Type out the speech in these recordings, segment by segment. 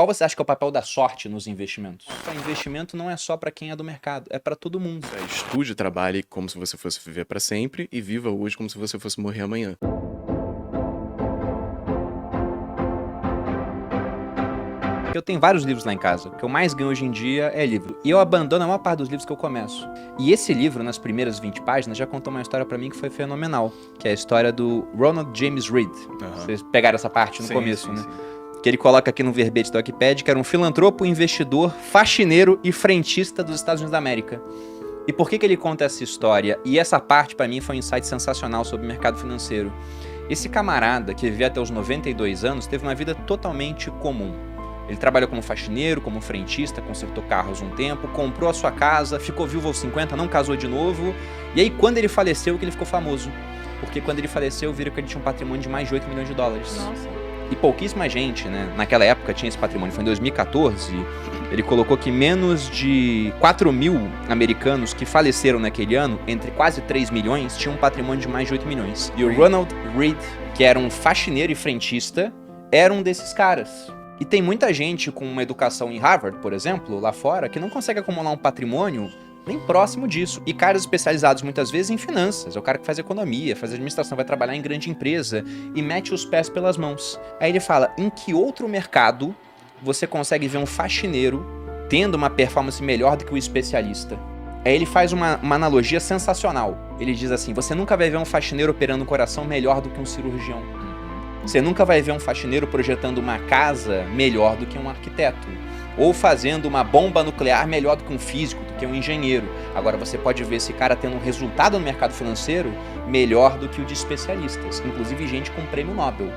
Qual você acha que é o papel da sorte nos investimentos? O investimento não é só para quem é do mercado, é para todo mundo. Estude, trabalhe como se você fosse viver para sempre e viva hoje como se você fosse morrer amanhã. Eu tenho vários livros lá em casa. O que eu mais ganho hoje em dia é livro. E eu abandono a maior parte dos livros que eu começo. E esse livro, nas primeiras 20 páginas, já contou uma história pra mim que foi fenomenal. Que é a história do Ronald James Reed. Vocês pegaram essa parte no começo, né? Que ele coloca aqui no verbete do Wikipedia, que era um filantropo, investidor, faxineiro e frentista dos Estados Unidos da América. E por que ele conta essa história? E essa parte, pra mim, foi um insight sensacional sobre o mercado financeiro. Esse camarada, que vivia até os 92 anos, teve uma vida totalmente comum. Ele trabalhou como faxineiro, como frentista, consertou carros um tempo, comprou a sua casa, ficou viúvo aos 50, não casou de novo. E aí, quando ele faleceu, que ele ficou famoso. Porque quando ele faleceu, viram que ele tinha um patrimônio de mais de 8 milhões de dólares. Nossa. E pouquíssima gente, né, naquela época tinha esse patrimônio. Foi em 2014, ele colocou que menos de 4 mil americanos que faleceram naquele ano, entre quase 3 milhões, tinham um patrimônio de mais de 8 milhões. E o Ronald Reed, que era um faxineiro e frentista, era um desses caras. E tem muita gente com uma educação em Harvard, por exemplo, lá fora, que não consegue acumular um patrimônio nem próximo disso. E caras especializados muitas vezes em finanças. É o cara que faz economia, faz administração, vai trabalhar em grande empresa e mete os pés pelas mãos. Aí ele fala, em que outro mercado você consegue ver um faxineiro tendo uma performance melhor do que o especialista? Aí ele faz uma analogia sensacional. Ele diz assim, você nunca vai ver um faxineiro operando o coração melhor do que um cirurgião. Você nunca vai ver um faxineiro projetando uma casa melhor do que um arquiteto. Ou fazendo uma bomba nuclear melhor do que um físico, do que um engenheiro. Agora você pode ver esse cara tendo um resultado no mercado financeiro melhor do que o de especialistas. Inclusive gente com prêmio Nobel.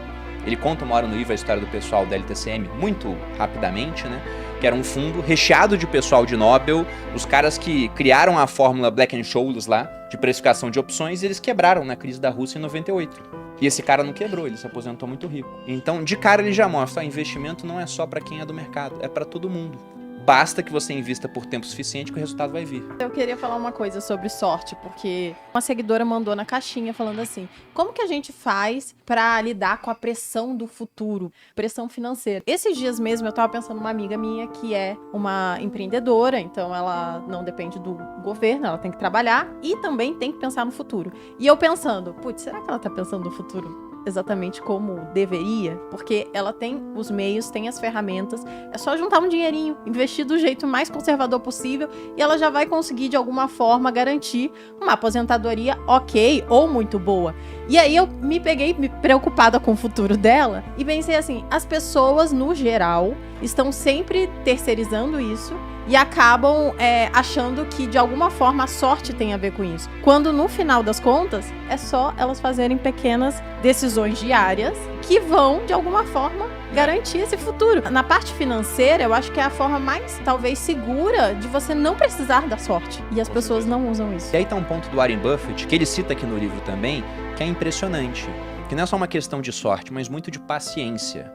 Ele conta uma hora no livro a história do pessoal da LTCM, muito rapidamente, né? Que era um fundo recheado de pessoal de Nobel, os caras que criaram a fórmula Black-Scholes lá, de precificação de opções, e eles quebraram na crise da Rússia em 98. E esse cara não quebrou, ele se aposentou muito rico. Então, de cara ele já mostra, investimento não é só para quem é do mercado, é para todo mundo. Basta que você invista por tempo suficiente que o resultado vai vir. Eu queria falar uma coisa sobre sorte, porque uma seguidora mandou na caixinha falando assim, como que a gente faz pra lidar com a pressão do futuro, pressão financeira? Esses dias mesmo eu tava pensando numa amiga minha que é uma empreendedora, então ela não depende do governo, ela tem que trabalhar e também tem que pensar no futuro. E eu pensando, putz, será que ela tá pensando no futuro exatamente como deveria? Porque ela tem os meios, tem as ferramentas, é só juntar um dinheirinho, investir do jeito mais conservador possível e ela já vai conseguir de alguma forma garantir uma aposentadoria ok ou muito boa. E aí eu me peguei preocupada com o futuro dela e pensei assim, as pessoas no geral estão sempre terceirizando isso e acabam achando que de alguma forma a sorte tem a ver com isso. Quando no final das contas é só elas fazerem pequenas decisões diárias que vão de alguma forma garantir esse futuro. Na parte financeira eu acho que é a forma mais talvez segura de você não precisar da sorte. E as pessoas não usam isso. E aí tá um ponto do Warren Buffett, que ele cita aqui no livro também, que é impressionante. Que não é só uma questão de sorte, mas muito de paciência.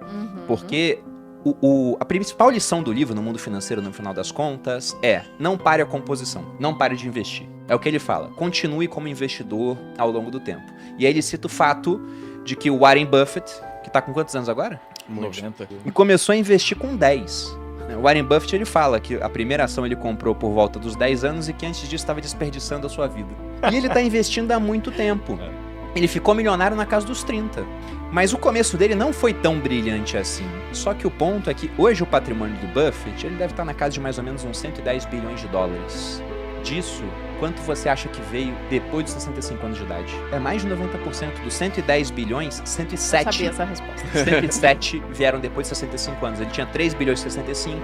Porque a principal lição do livro no mundo financeiro, no final das contas, é não pare a composição, não pare de investir. É o que ele fala, continue como investidor ao longo do tempo. E aí ele cita o fato de que o Warren Buffett, que tá com quantos anos agora? 90. E começou a investir com 10. O Warren Buffett ele fala que a primeira ação ele comprou por volta dos 10 anos e que antes disso estava desperdiçando a sua vida. E ele tá investindo há muito tempo. Ele ficou milionário na casa dos 30. Mas o começo dele não foi tão brilhante assim. Só que o ponto é que hoje o patrimônio do Buffett, ele deve estar na casa de mais ou menos uns 110 bilhões de dólares. Disso, quanto você acha que veio depois dos 65 anos de idade? É mais de 90%. Dos 110 bilhões, 107... Eu sabia essa resposta. 107 vieram depois de 65 anos. Ele tinha 3 bilhões e 65,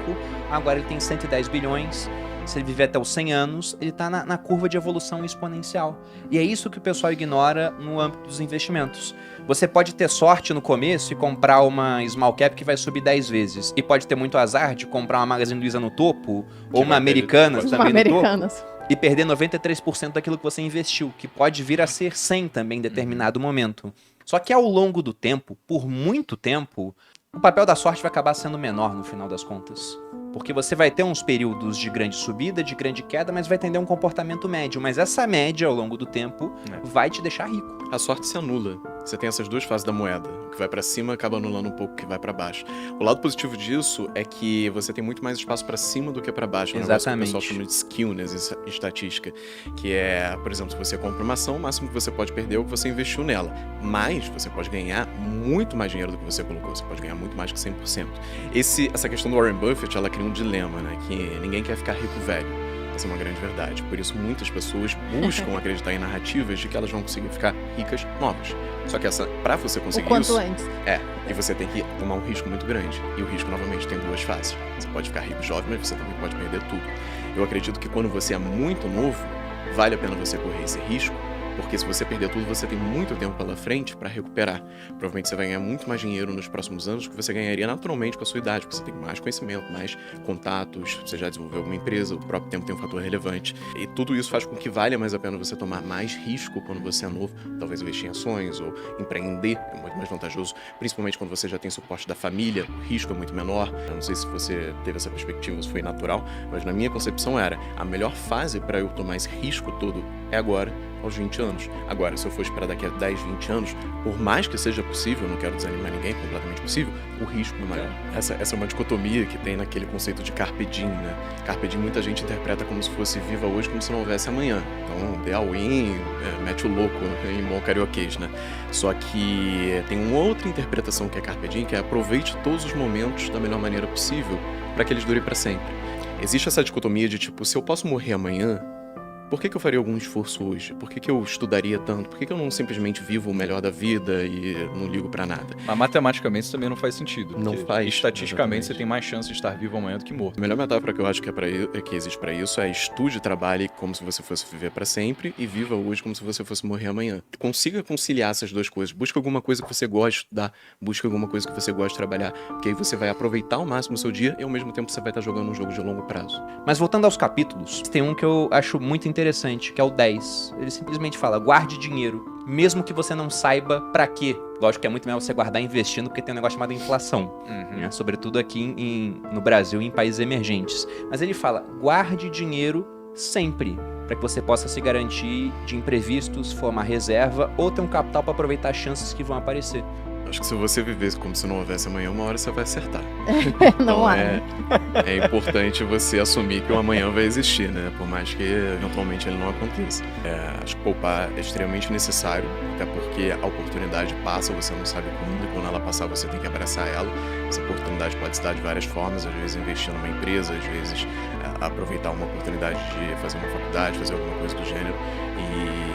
agora ele tem 110 bilhões. Se ele viver até os 100 anos, ele está na curva de evolução exponencial. E é isso que o pessoal ignora no âmbito dos investimentos. Você pode ter sorte no começo e comprar uma small cap que vai subir 10 vezes. E pode ter muito azar de comprar uma Magazine Luiza no topo, ou uma Americanas também no topo, e perder 93% daquilo que você investiu, que pode vir a ser 100 também em determinado momento. Só que ao longo do tempo, por muito tempo, o papel da sorte vai acabar sendo menor no final das contas. Porque você vai ter uns períodos de grande subida, de grande queda, mas vai tender um comportamento médio. Mas essa média, ao longo do tempo, vai te deixar rico. a sorte se anula. Você tem essas duas faces da moeda. O que vai pra cima acaba anulando um pouco o que vai pra baixo. O lado positivo disso é que você tem muito mais espaço pra cima do que pra baixo. Exatamente. O pessoal chama de skewness em estatística. Que é, por exemplo, se você compra uma ação, o máximo que você pode perder é o que você investiu nela. Mas você pode ganhar muito mais dinheiro do que você colocou. Você pode ganhar muito mais que 100%. Essa questão do Warren Buffett, ela cria um dilema, né? Que ninguém quer ficar rico velho. Essa é uma grande verdade. Por isso, muitas pessoas buscam acreditar em narrativas de que elas vão conseguir ficar ricas novas. Só que pra você O conseguir quanto isso, antes. e você tem que tomar um risco muito grande. E o risco, novamente, tem duas faces. Você pode ficar rico jovem, mas você também pode perder tudo. Eu acredito que quando você é muito novo, vale a pena você correr esse risco, porque se você perder tudo, você tem muito tempo pela frente para recuperar. Provavelmente você vai ganhar muito mais dinheiro nos próximos anos do que você ganharia naturalmente com a sua idade, porque você tem mais conhecimento, mais contatos, você já desenvolveu alguma empresa, o próprio tempo tem um fator relevante. E tudo isso faz com que valha mais a pena você tomar mais risco quando você é novo, talvez investir em ações ou empreender, é muito mais vantajoso, principalmente quando você já tem suporte da família, o risco é muito menor. Eu não sei se você teve essa perspectiva, se foi natural, mas na minha concepção era, a melhor fase para eu tomar esse risco todo é agora, aos 20 anos. Agora, se eu for esperar daqui a 10, 20 anos, por mais que seja possível, não quero desanimar ninguém, é completamente possível, o risco é maior. Essa é uma dicotomia que tem naquele conceito de Carpe Diem, né? Carpe Diem muita gente interpreta como se fosse viva hoje, como se não houvesse amanhã. Então, dê all in, mete o louco em bom carioquês, né? Só que tem uma outra interpretação que é Carpe Diem, que é aproveite todos os momentos da melhor maneira possível para que eles durem para sempre. Existe essa dicotomia de tipo, se eu posso morrer amanhã, por que eu faria algum esforço hoje? Por que eu estudaria tanto? Por que eu não simplesmente vivo o melhor da vida e não ligo pra nada? Mas matematicamente isso também não faz sentido. Não porque faz, estatisticamente exatamente. você tem mais chance de estar vivo amanhã do que morto. A melhor metáfora que eu acho que existe pra isso é estude e trabalhe como se você fosse viver pra sempre e viva hoje como se você fosse morrer amanhã. Consiga conciliar essas duas coisas. Busque alguma coisa que você gosta de estudar. Busque alguma coisa que você gosta de trabalhar. Porque aí você vai aproveitar ao máximo o seu dia e ao mesmo tempo você vai estar jogando um jogo de longo prazo. Mas voltando aos capítulos, tem um que eu acho muito interessante, que é o 10. Ele simplesmente fala, guarde dinheiro, mesmo que você não saiba pra quê. Lógico que é muito melhor você guardar investindo, porque tem um negócio chamado inflação, né? Sobretudo aqui no Brasil e em países emergentes. Mas ele fala, guarde dinheiro sempre, para que você possa se garantir de imprevistos, formar reserva ou ter um capital para aproveitar as chances que vão aparecer. Acho que se você vivesse como se não houvesse amanhã, uma hora você vai acertar. Não há. É importante você assumir que o amanhã vai existir, né? Por mais que eventualmente ele não aconteça. Acho que poupar é extremamente necessário, até porque a oportunidade passa, você não sabe quando, e quando ela passar você tem que abraçar ela. Essa oportunidade pode se dar de várias formas, às vezes investir numa empresa, às vezes aproveitar uma oportunidade de fazer uma faculdade, fazer alguma coisa do gênero. E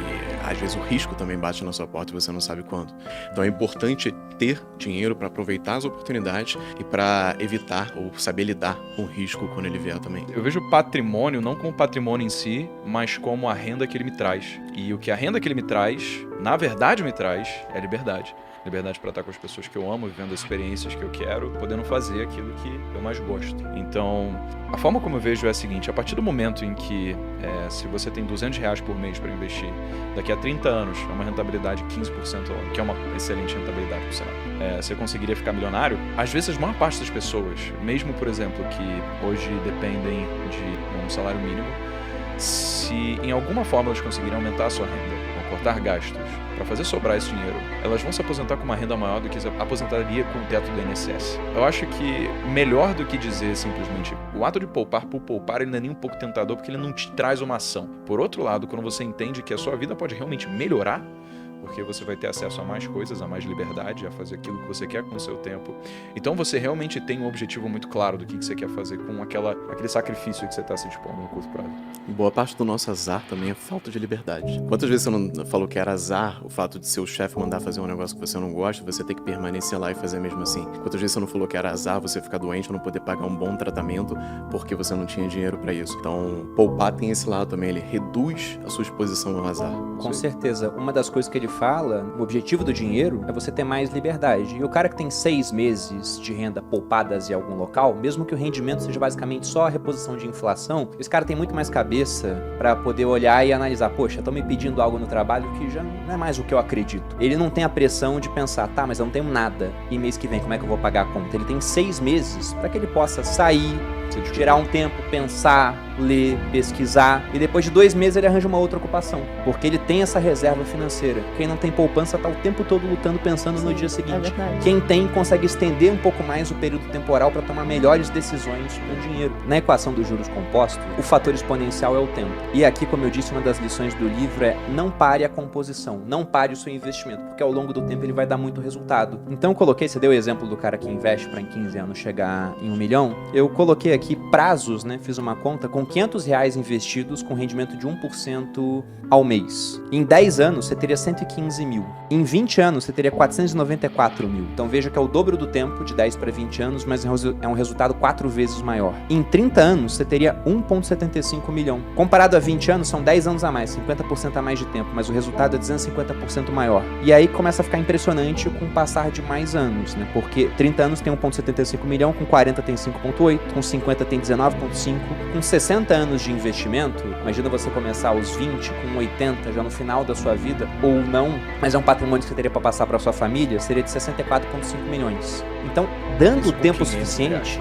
às vezes o risco também bate na sua porta e você não sabe quando. Então é importante ter dinheiro para aproveitar as oportunidades e para evitar ou saber lidar com o risco quando ele vier também. Eu vejo patrimônio não como patrimônio em si, mas como a renda que ele me traz. E o que a renda que ele me traz, na verdade me traz, é liberdade. Liberdade para estar com as pessoas que eu amo, vivendo as experiências que eu quero, podendo fazer aquilo que eu mais gosto. Então, a forma como eu vejo é a seguinte, a partir do momento em que, se você tem R$200 por mês para investir, daqui a 30 anos, é uma rentabilidade de 15% ao ano, que é uma excelente rentabilidade, por sinal, você conseguiria ficar milionário, às vezes a maior parte das pessoas, mesmo, por exemplo, que hoje dependem de um salário mínimo, se em alguma forma elas conseguirem aumentar a sua renda, ou cortar gastos, para fazer sobrar esse dinheiro, elas vão se aposentar com uma renda maior do que se aposentaria com o teto do INSS. Eu acho que melhor do que dizer simplesmente o ato de poupar por poupar, ele não é nem um pouco tentador porque ele não te traz uma ação. Por outro lado, quando você entende que a sua vida pode realmente melhorar, porque você vai ter acesso a mais coisas, a mais liberdade, a fazer aquilo que você quer com o seu tempo. Então você realmente tem um objetivo muito claro do que você quer fazer com aquele sacrifício que você está se dispondo no curto prazo. Boa parte do nosso azar também é falta de liberdade. Quantas vezes você não falou que era azar o fato de seu chefe mandar fazer um negócio que você não gosta, você ter que permanecer lá e fazer mesmo assim? Quantas vezes você não falou que era azar você ficar doente, não poder pagar um bom tratamento porque você não tinha dinheiro para isso? Então, poupar tem esse lado também, ele reduz a sua exposição ao azar. Com certeza. Uma das coisas que ele fala, o objetivo do dinheiro é você ter mais liberdade. E o cara que tem 6 meses de renda poupadas em algum local, mesmo que o rendimento seja basicamente só a reposição de inflação, esse cara tem muito mais cabeça para poder olhar e analisar, poxa, estão me pedindo algo no trabalho que já não é mais o que eu acredito. Ele não tem a pressão de pensar, tá, mas eu não tenho nada, e mês que vem como é que eu vou pagar a conta? Ele tem 6 meses para que ele possa sair, tirar um tempo, pensar, ler, pesquisar, e depois de 2 meses ele arranja uma outra ocupação, porque ele tem essa reserva financeira. Quem não tem poupança tá o tempo todo lutando, pensando no dia seguinte. Quem tem consegue estender um pouco mais o período temporal para tomar melhores decisões com o dinheiro. Na equação dos juros compostos, o fator exponencial é o tempo. E aqui, como eu disse, uma das lições do livro é: não pare a composição, não pare o seu investimento, porque ao longo do tempo ele vai dar muito resultado. Então eu coloquei, você deu o exemplo do cara que investe para em 15 anos chegar em 1 milhão, eu coloquei aqui prazos, né? Fiz uma conta com R$500 investidos com rendimento de 1% ao mês. Em 10 anos, você teria 115 mil. Em 20 anos, você teria 494 mil. Então veja que é o dobro do tempo, de 10 para 20 anos, mas é um resultado 4 vezes maior. Em 30 anos, você teria 1,75 milhão. Comparado a 20 anos, são 10 anos a mais, 50% a mais de tempo, mas o resultado é 250% maior. E aí começa a ficar impressionante com o passar de mais anos, né? Porque 30 anos tem 1,75 milhão, com 40 tem 5,8, com 50 tem 19,5, com 60 anos de investimento, imagina você começar aos 20, com 80, já no final da sua vida, ou não, mas é um patrimônio que você teria para passar para sua família, seria de 64,5 milhões. Então, dando tempo suficiente...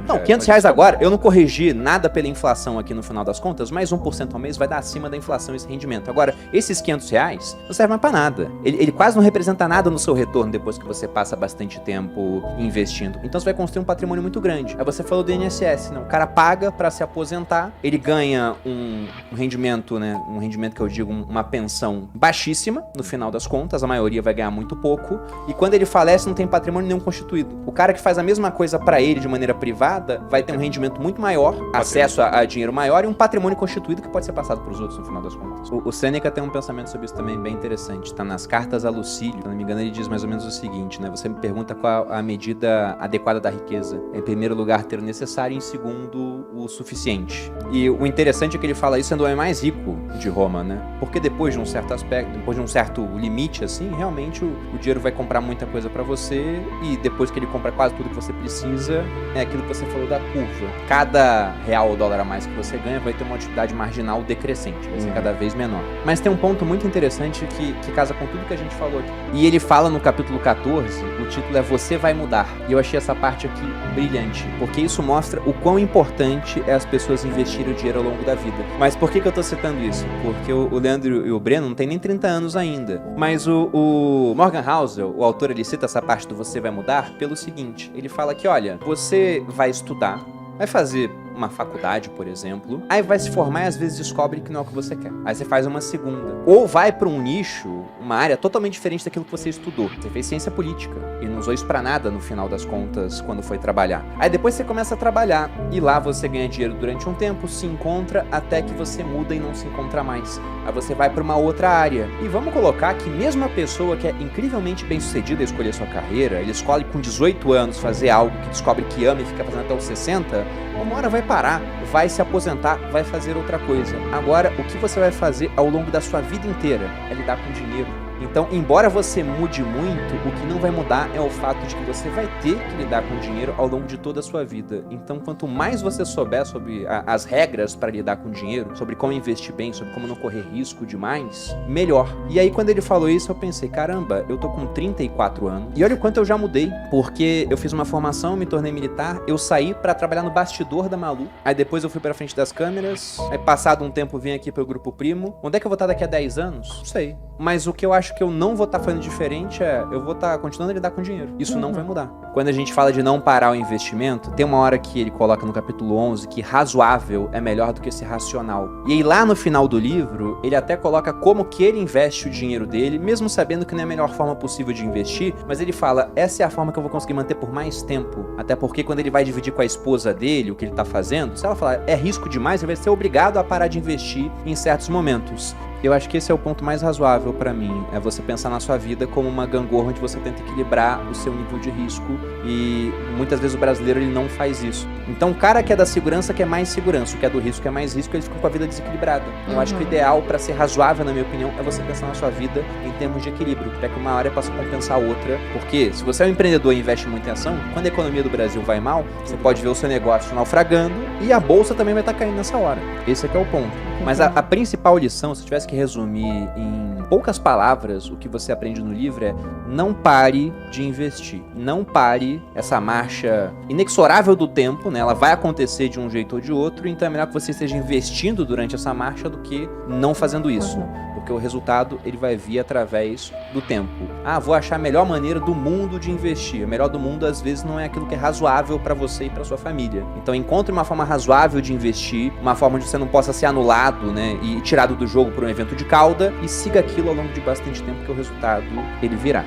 Não, R$500 agora, eu não corrigi nada pela inflação aqui no final das contas, mais 1% ao mês vai dar acima da inflação esse rendimento. Agora, esses R$500 não servem mais para nada. Ele quase não representa nada no seu retorno depois que você passa bastante tempo investindo. Então você vai construir um patrimônio muito grande. Aí você falou do INSS, né? O cara paga para se aposentar, ele ganha um rendimento, né? Um rendimento que eu digo, uma pensão baixíssima, no final das contas, a maioria vai ganhar muito pouco, e quando ele falece não tem patrimônio nenhum constituído. O cara que faz a mesma coisa para ele de maneira privada vai ter um rendimento muito maior, acesso a dinheiro maior e um patrimônio constituído que pode ser passado para os outros no final das contas. O Sêneca tem um pensamento sobre isso também bem interessante, tá nas cartas a Lucílio, se não me engano ele diz mais ou menos o seguinte, né? Você me pergunta qual a medida adequada da riqueza. Em primeiro lugar, ter o necessário, e em segundo, o suficiente. E o interessante é que ele fala isso sendo o homem mais rico de Roma, né? Porque depois de um certo aspecto, depois de um certo limite, assim, realmente o dinheiro vai comprar muita coisa pra você, e depois que ele compra quase tudo que você precisa, é aquilo que você falou da curva. Cada real ou dólar a mais que você ganha vai ter uma utilidade marginal decrescente, vai ser cada vez menor. Mas tem um ponto muito interessante que casa com tudo que a gente falou aqui. E ele fala no capítulo 14, o título é Você Vai Mudar. E eu achei essa parte aqui brilhante, porque isso mostra o quão importante é as pessoas investirem o dinheiro ao longo da vida. Mas por que eu tô citando isso? Porque o Leandro e o Breno não tem nem 30 anos ainda. Mas o Morgan Housel, o autor, ele cita essa parte do Você Vai Mudar pelo seguinte, ele fala que, olha, você vai estudar, vai fazer uma faculdade, por exemplo, aí vai se formar e às vezes descobre que não é o que você quer. Aí você faz uma segunda. Ou vai para um nicho, uma área totalmente diferente daquilo que você estudou. Você fez ciência política e não usou isso pra nada no final das contas quando foi trabalhar. Aí depois você começa a trabalhar e lá você ganha dinheiro durante um tempo, se encontra até que você muda e não se encontra mais. Aí você vai para uma outra área. E vamos colocar que mesmo a pessoa que é incrivelmente bem sucedida a escolher sua carreira, ele escolhe com 18 anos fazer algo que descobre que ama e fica fazendo até os 60, uma hora vai parar, vai se aposentar, vai fazer outra coisa. Agora, o que você vai fazer ao longo da sua vida inteira é lidar com dinheiro. Então, embora você mude muito, o que não vai mudar é o fato de que você vai ter que lidar com dinheiro ao longo de toda a sua vida. Então, quanto mais você souber sobre as regras para lidar com dinheiro, sobre como investir bem, sobre como não correr risco demais, melhor. E aí, quando ele falou isso, eu pensei, caramba, eu tô com 34 anos. E olha o quanto eu já mudei, porque eu fiz uma formação, me tornei militar, eu saí para trabalhar no bastidor da Malu, aí depois eu fui pra frente das câmeras, aí passado um tempo vim aqui pro Grupo Primo. Onde é que eu vou estar daqui a 10 anos? Não sei. Mas o que eu acho que eu não vou estar fazendo diferente é, eu vou estar continuando a lidar com dinheiro. Isso não vai mudar. Quando a gente fala de não parar o investimento, tem uma hora que ele coloca no capítulo 11 que razoável é melhor do que ser racional. E aí lá no final do livro, ele até coloca como que ele investe o dinheiro dele, mesmo sabendo que não é a melhor forma possível de investir, mas ele fala, essa é a forma que eu vou conseguir manter por mais tempo. Até porque quando ele vai dividir com a esposa dele o que ele tá fazendo, se ela falar, é risco demais, ele vai ser obrigado a parar de investir em certos momentos. Eu acho que esse é o ponto mais razoável pra mim, é você pensar na sua vida como uma gangorra onde você tenta equilibrar o seu nível de risco, e muitas vezes o brasileiro ele não faz isso. Então o cara que é da segurança quer mais segurança, o que é do risco quer mais risco, ele fica com a vida desequilibrada. Eu acho que o ideal pra ser razoável, na minha opinião, é você pensar na sua vida em termos de equilíbrio, até que uma área possa compensar a outra, porque se você é um empreendedor e investe muito em ação, quando a economia do Brasil vai mal, você pode ver o seu negócio naufragando e a bolsa também vai estar caindo nessa hora. Esse é que é o ponto. Mas a principal lição, se eu tivesse que resumir em poucas palavras, o que você aprende no livro é: não pare de investir. Não pare essa marcha inexorável do tempo, né? Ela vai acontecer de um jeito ou de outro, então é melhor que você esteja investindo durante essa marcha do que não fazendo isso. Porque o resultado, ele vai vir através do tempo. Ah, vou achar a melhor maneira do mundo de investir. A melhor do mundo, às vezes, não é aquilo que é razoável para você e para sua família. Então, encontre uma forma razoável de investir, uma forma onde você não possa ser anulado, né, e tirado do jogo por um evento de cauda, e siga aquilo ao longo de bastante tempo, que o resultado, ele virá.